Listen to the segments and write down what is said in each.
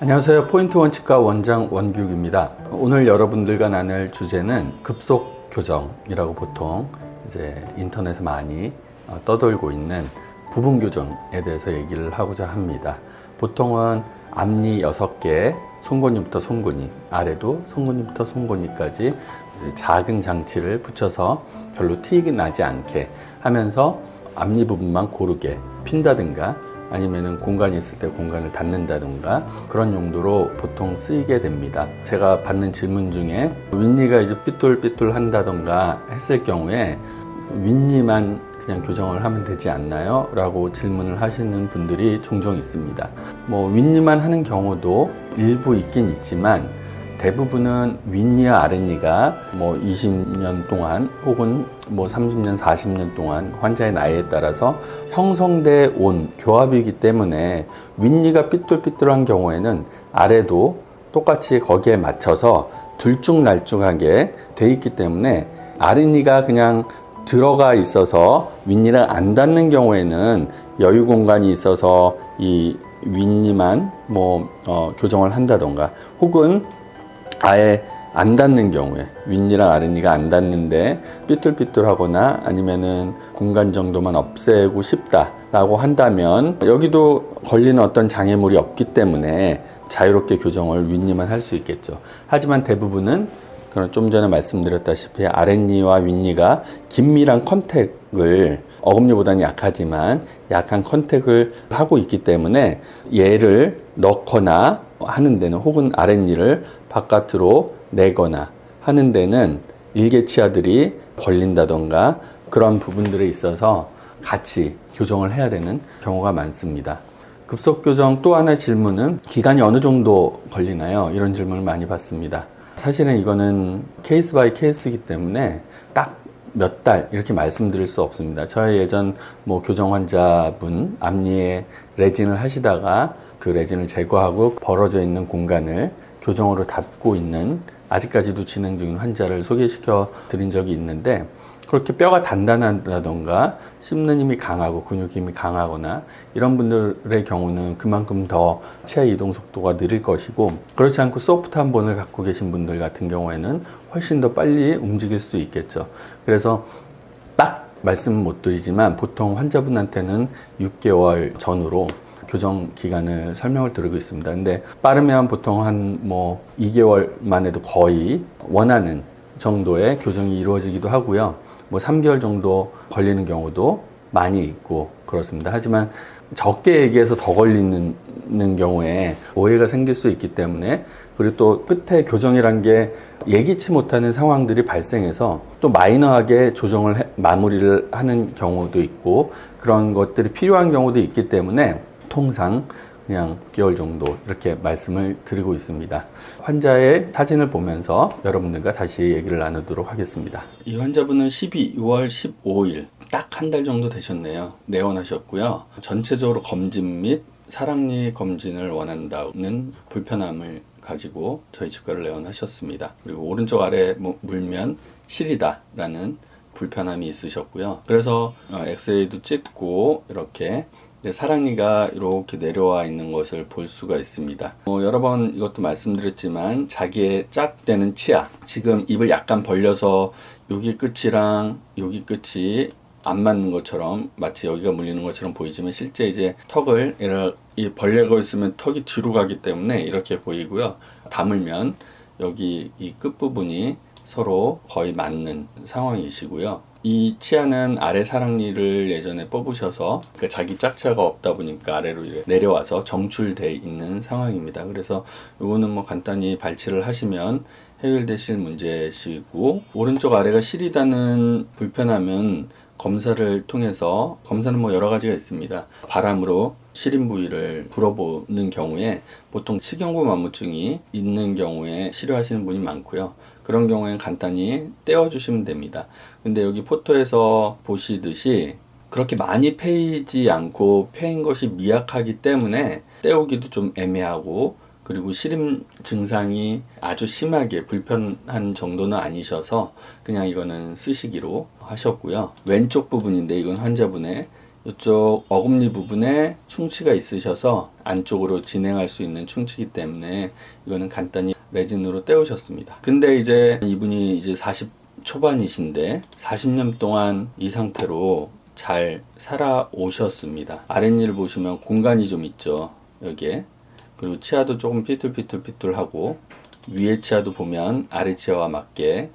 안녕하세요. 포인트 원칙과 원장 원규익입니다. 오늘 여러분들과 나눌 주제는 급속 교정이라고 보통 이제 인터넷에 많이 떠돌고 있는 부분 교정에 대해서 얘기를 하고자 합니다. 보통은 앞니 6개, 송곳니부터 송곳니, 아래도 송곳니부터 송곳니까지 작은 장치를 붙여서 별로 티 나지 않게 하면서 앞니 부분만 고르게 핀다든가 아니면은 공간이 있을 때 공간을 닫는다든가 그런 용도로 보통 쓰이게 됩니다. 제가 받는 질문 중에 윗니가 이제 삐뚤삐뚤 한다던가 했을 경우에 윗니만 그냥 교정을 하면 되지 않나요? 라고 질문을 하시는 분들이 종종 있습니다. 윗니만 하는 경우도 일부 있긴 있지만 대부분은 윗니와 아랫니가 20년 동안 혹은 30년, 40년 동안 환자의 나이에 따라서 형성돼 온 교합이기 때문에 윗니가 삐뚤삐뚤한 경우에는 아래도 똑같이 거기에 맞춰서 들쭉날쭉하게 돼 있기 때문에 아랫니가 그냥 들어가 있어서 윗니랑 안 닿는 경우에는 여유 공간이 있어서 이 윗니만 교정을 한다던가 혹은 아예 안 닿는 경우에 윗니랑 아랫니가 안 닿는데 삐뚤삐뚤하거나 아니면은 공간 정도만 없애고 싶다라고 한다면 여기도 걸리는 어떤 장애물이 없기 때문에 자유롭게 교정을 윗니만 할 수 있겠죠. 하지만 대부분은 좀 전에 말씀드렸다시피 아랫니와 윗니가 긴밀한 컨택을 어금니보다는 약하지만 약한 컨택을 하고 있기 때문에 얘를 넣거나 하는 데는 혹은 아랫니를 바깥으로 내거나 하는 데는 일개치아들이 걸린다던가 그런 부분들에 있어서 같이 교정을 해야 되는 경우가 많습니다. 급속교정 또 하나의 질문은 기간이 어느 정도 걸리나요? 이런 질문을 많이 받습니다. 사실은 이거는 케이스 바이 케이스이기 때문에 딱 몇 달 이렇게 말씀드릴 수 없습니다. 저의 예전 교정 환자분 앞니에 레진을 하시다가 그 레진을 제거하고 벌어져 있는 공간을 교정으로 닫고 있는 아직까지도 진행 중인 환자를 소개시켜 드린 적이 있는데 그렇게 뼈가 단단하다던가 씹는 힘이 강하고 근육 힘이 강하거나 이런 분들의 경우는 그만큼 더 치아 이동 속도가 느릴 것이고 그렇지 않고 소프트한 본을 갖고 계신 분들 같은 경우에는 훨씬 더 빨리 움직일 수 있겠죠. 그래서 딱 말씀은 못 드리지만 보통 환자분한테는 6개월 전으로 교정 기간을 설명을 드리고 있습니다. 근데 빠르면 보통 한 2개월만 해도 거의 원하는 정도의 교정이 이루어지기도 하고요. 3개월 정도 걸리는 경우도 많이 있고 그렇습니다. 하지만 적게 얘기해서 더 걸리는 경우에 오해가 생길 수 있기 때문에 그리고 또 끝에 교정이란 게 예기치 못하는 상황들이 발생해서 또 마이너하게 마무리를 하는 경우도 있고 그런 것들이 필요한 경우도 있기 때문에 통상 그냥 6개월 정도 이렇게 말씀을 드리고 있습니다. 환자의 사진을 보면서 여러분들과 다시 얘기를 나누도록 하겠습니다. 이 환자분은 12월 15일 딱 한 달 정도 되셨네요. 내원하셨고요. 전체적으로 검진 및 사랑니 검진을 원한다는 불편함을 가지고 저희 치과를 내원하셨습니다. 그리고 오른쪽 아래 물면 시리다라는 불편함이 있으셨고요. 그래서 엑스레이도 찍고 이렇게 사랑니가 이렇게 내려와 있는 것을 볼 수가 있습니다. 여러 번 이것도 말씀드렸지만 자기의 짝 되는 치아, 지금 입을 약간 벌려서 여기 끝이랑 여기 끝이 안 맞는 것처럼 마치 여기가 물리는 것처럼 보이지만 실제 이제 턱을 벌리고 있으면 턱이 뒤로 가기 때문에 이렇게 보이고요. 다물면 여기 이 끝부분이 서로 거의 맞는 상황이시고요. 이 치아는 아래 사랑니를 예전에 뽑으셔서 자기 짝치아가 없다 보니까 아래로 내려와서 정출돼 있는 상황입니다. 그래서 이거는 간단히 발치를 하시면 해결되실 문제시고 오른쪽 아래가 시리다는 불편함은 검사를 통해서 검사는 여러 가지가 있습니다. 바람으로 시린 부위를 불어보는 경우에 보통 치경부 만무증이 있는 경우에 치료하시는 분이 많고요. 그런 경우에는 간단히 떼어주시면 됩니다. 근데 여기 포토에서 보시듯이 그렇게 많이 패이지 않고 패인 것이 미약하기 때문에 떼우기도 좀 애매하고 그리고 시림 증상이 아주 심하게 불편한 정도는 아니셔서 그냥 이거는 쓰시기로 하셨고요. 왼쪽 부분인데 이건 환자분의 이쪽 어금니 부분에 충치가 있으셔서 안쪽으로 진행할 수 있는 충치이기 때문에 이거는 간단히 레진으로 떼우셨습니다. 근데 이제 이분이 이제 40 초반이신데 40년 동안 이 상태로 잘 살아오셨습니다. 아랫니를 보시면 공간이 좀 있죠, 여기에. 그리고 치아도 조금 삐뚤삐뚤하고, 위에 치아도 보면 아래 치아와 맞게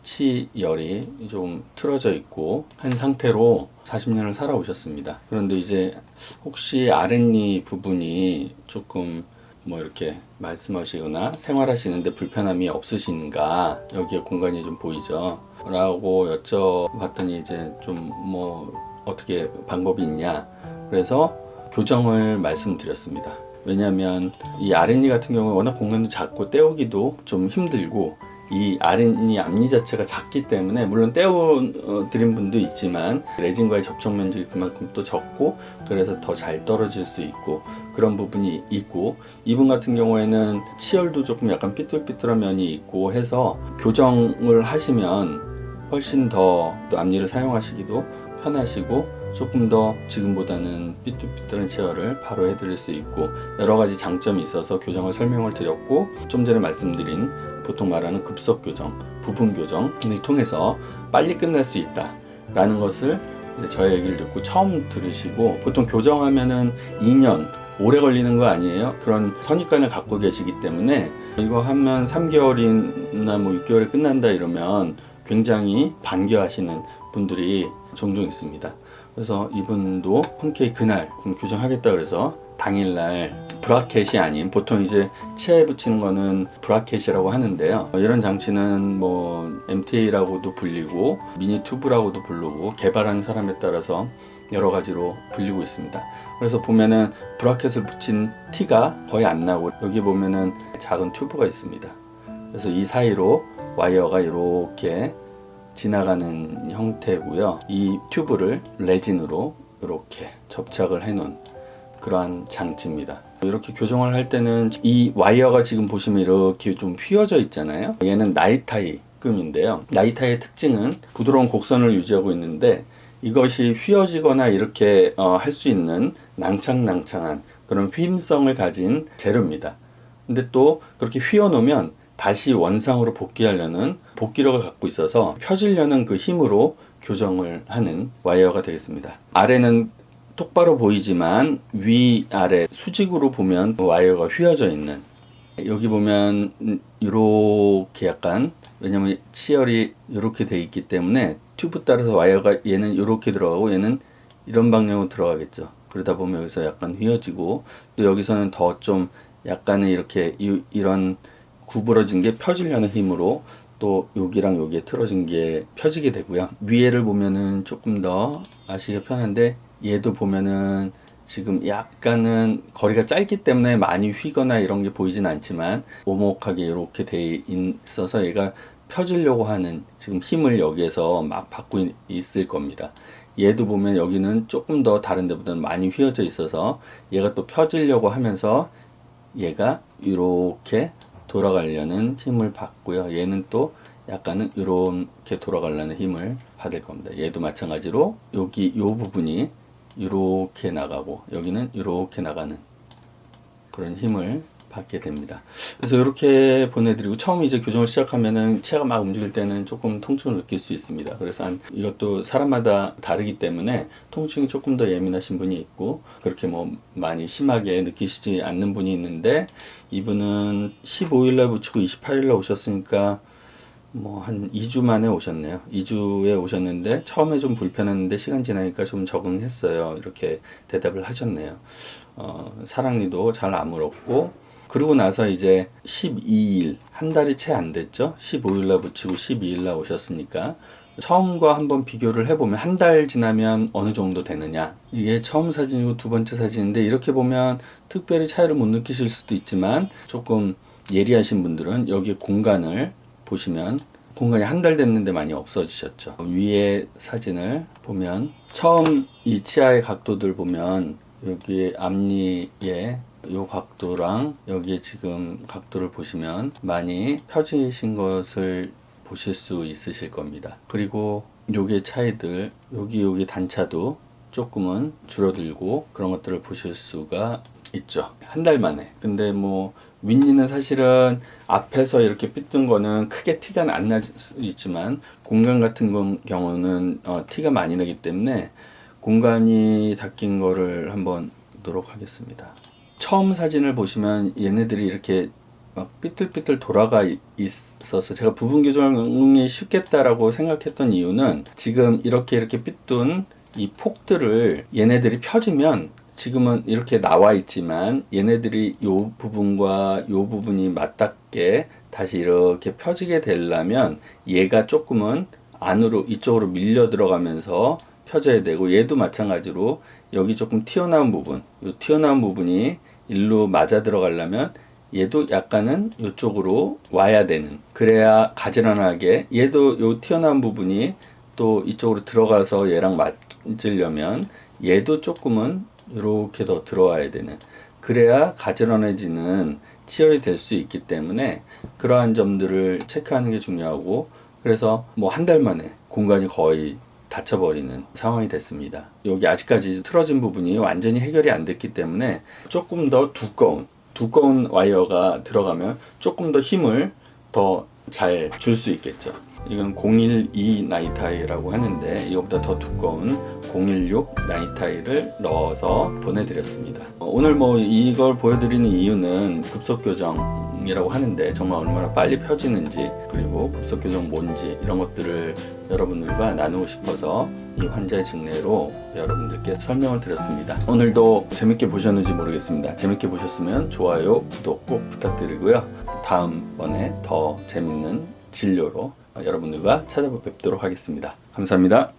치열이 좀 틀어져 있고 한 상태로 40년을 살아오셨습니다. 그런데 이제 혹시 아랫니 부분이 조금 뭐 이렇게 말씀하시거나 생활하시는데 불편함이 없으신가, 여기에 공간이 좀 보이죠 라고 여쭤봤더니 이제 좀 뭐 어떻게 방법이 있냐, 그래서 교정을 말씀드렸습니다. 왜냐하면 이 아랫니 같은 경우는 워낙 공간도 작고 떼우기도 좀 힘들고, 이 아랫니 앞니 자체가 작기 때문에 물론 떼어드린 분도 있지만 레진과의 접촉 면적이 그만큼 또 적고, 그래서 더 잘 떨어질 수 있고 그런 부분이 있고, 이분 같은 경우에는 치열도 조금 약간 삐뚤삐뚤한 면이 있고 해서 교정을 하시면 훨씬 더 또 앞니를 사용하시기도 편하시고 조금 더 지금보다는 삐뚤삐뚤한 치열을 바로 해드릴 수 있고 여러 가지 장점이 있어서 교정을 설명을 드렸고, 좀 전에 말씀드린 보통 말하는 급속 교정, 부분 교정을 통해서 빨리 끝날 수 있다 라는 것을 이제 저의 얘기를 듣고 처음 들으시고, 보통 교정하면은 2년 오래 걸리는 거 아니에요? 그런 선입관을 갖고 계시기 때문에 이거 하면 3개월이나 뭐 6개월에 끝난다 이러면 굉장히 반겨하시는 분들이 종종 있습니다. 그래서 이분도 흔쾌히 그날 교정하겠다 그래서 당일날 브라켓이 아닌, 보통 이제 치아에 붙이는 거는 브라켓이라고 하는데요, 이런 장치는 뭐 MTA라고도 불리고 미니 튜브라고도 부르고 개발한 사람에 따라서 여러 가지로 불리고 있습니다. 그래서 보면은 브라켓을 붙인 티가 거의 안 나고, 여기 보면은 작은 튜브가 있습니다. 그래서 이 사이로 와이어가 이렇게 지나가는 형태고요. 이 튜브를 레진으로 이렇게 접착을 해 놓은 그러한 장치입니다. 이렇게 교정을 할 때는 이 와이어가 지금 보시면 이렇게 좀 휘어져 있잖아요. 얘는 나이타이급인데요. 나이타이의 특징은 부드러운 곡선을 유지하고 있는데, 이것이 휘어지거나 이렇게 할 수 있는 낭창낭창한 그런 휘임성을 가진 재료입니다. 근데 또 그렇게 휘어 놓으면 다시 원상으로 복귀하려는 복귀력을 갖고 있어서 펴지려는 그 힘으로 교정을 하는 와이어가 되겠습니다. 아래는 똑바로 보이지만 위아래 수직으로 보면 와이어가 휘어져 있는, 여기 보면 이렇게 약간, 왜냐면 치열이 이렇게 돼 있기 때문에 튜브 따라서 와이어가 얘는 이렇게 들어가고 얘는 이런 방향으로 들어가겠죠. 그러다 보면 여기서 약간 휘어지고, 또 여기서는 더 좀 약간의 이렇게 이런 구부러진 게 펴지려는 힘으로 또 여기랑 여기에 틀어진 게 펴지게 되고요. 위에를 보면은 조금 더 아시기가 편한데, 얘도 보면은 지금 약간은 거리가 짧기 때문에 많이 휘거나 이런 게 보이진 않지만 오목하게 이렇게 돼 있어서 얘가 펴지려고 하는 지금 힘을 여기에서 막 받고 있을 겁니다. 얘도 보면 여기는 조금 더 다른 데보다는 많이 휘어져 있어서 얘가 또 펴지려고 하면서 얘가 이렇게 돌아가려는 힘을 받고요. 얘는 또 약간은 이렇게 돌아가려는 힘을 받을 겁니다. 얘도 마찬가지로 여기 이 부분이 이렇게 나가고 여기는 이렇게 나가는 그런 힘을 받게 됩니다. 그래서 이렇게 보내드리고, 처음 이제 교정을 시작하면은 치아가 막 움직일 때는 조금 통증을 느낄 수 있습니다. 그래서 이것도 사람마다 다르기 때문에 통증이 조금 더 예민하신 분이 있고 그렇게 뭐 많이 심하게 느끼시지 않는 분이 있는데, 이분은 15일날 붙이고 28일날 오셨으니까 뭐 한 2주 만에 오셨네요. 2주에 오셨는데 처음에 좀 불편했는데 시간 지나니까 좀 적응했어요. 이렇게 대답을 하셨네요. 사랑니도 잘 아물었고, 그러고 나서 이제 12일, 한 달이 채 안 됐죠. 15일날 붙이고 12일날 오셨으니까 처음과 한번 비교를 해보면 한 달 지나면 어느 정도 되느냐, 이게 처음 사진이고 두 번째 사진인데, 이렇게 보면 특별히 차이를 못 느끼실 수도 있지만 조금 예리하신 분들은 여기 공간을 보시면 공간이 한 달 됐는데 많이 없어지셨죠. 위에 사진을 보면 처음 이 치아의 각도들 보면 여기 앞니에 이 각도랑 여기에 지금 각도를 보시면 많이 펴지신 것을 보실 수 있으실 겁니다. 그리고 요게 차이들, 여기 단차도 조금은 줄어들고 그런 것들을 보실 수가 있죠. 한 달 만에. 근데 뭐 윗니는 사실은 앞에서 이렇게 삐뚤 거는 크게 티가 안 날 수 있지만 공간 같은 경우는 티가 많이 나기 때문에 공간이 닦인 거를 한번 보도록 하겠습니다. 처음 사진을 보시면 얘네들이 이렇게 막 삐뚤삐뚤 돌아가 있어서 제가 부분 교정이 쉽겠다라고 생각했던 이유는 지금 이렇게 삐뚤 이 폭들을 얘네들이 펴지면 지금은 이렇게 나와 있지만 얘네들이 요 부분과 요 부분이 맞닿게 다시 이렇게 펴지게 되려면 얘가 조금은 안으로 이쪽으로 밀려 들어가면서 펴져야 되고 얘도 마찬가지로 여기 조금 튀어나온 부분, 요 튀어나온 부분이 일로 맞아 들어가려면 얘도 약간은 이쪽으로 와야 되는, 그래야 가지런하게 얘도 요 튀어나온 부분이 또 이쪽으로 들어가서 얘랑 맞으려면 얘도 조금은 이렇게 더 들어와야 되는, 그래야 가지런해지는 치열이 될 수 있기 때문에 그러한 점들을 체크하는 게 중요하고, 그래서 뭐 한 달 만에 공간이 거의 닫혀버리는 상황이 됐습니다. 여기 아직까지 틀어진 부분이 완전히 해결이 안 됐기 때문에 조금 더 두꺼운 와이어가 들어가면 조금 더 힘을 더 잘 줄 수 있겠죠. 이건 012 나이타이라고 하는데 이거보다 더 두꺼운 016 나이타이를 넣어서 보내드렸습니다. 오늘 뭐 이걸 보여드리는 이유는 급속교정이라고 하는데 정말 얼마나 빨리 펴지는지, 그리고 급속교정 뭔지 이런 것들을 여러분들과 나누고 싶어서 이 환자의 증례로 여러분들께 설명을 드렸습니다. 오늘도 재밌게 보셨는지 모르겠습니다. 재밌게 보셨으면 좋아요, 구독 꼭 부탁드리고요. 다음번에 더 재밌는 진료로 여러분들과 찾아뵙도록 하겠습니다. 감사합니다.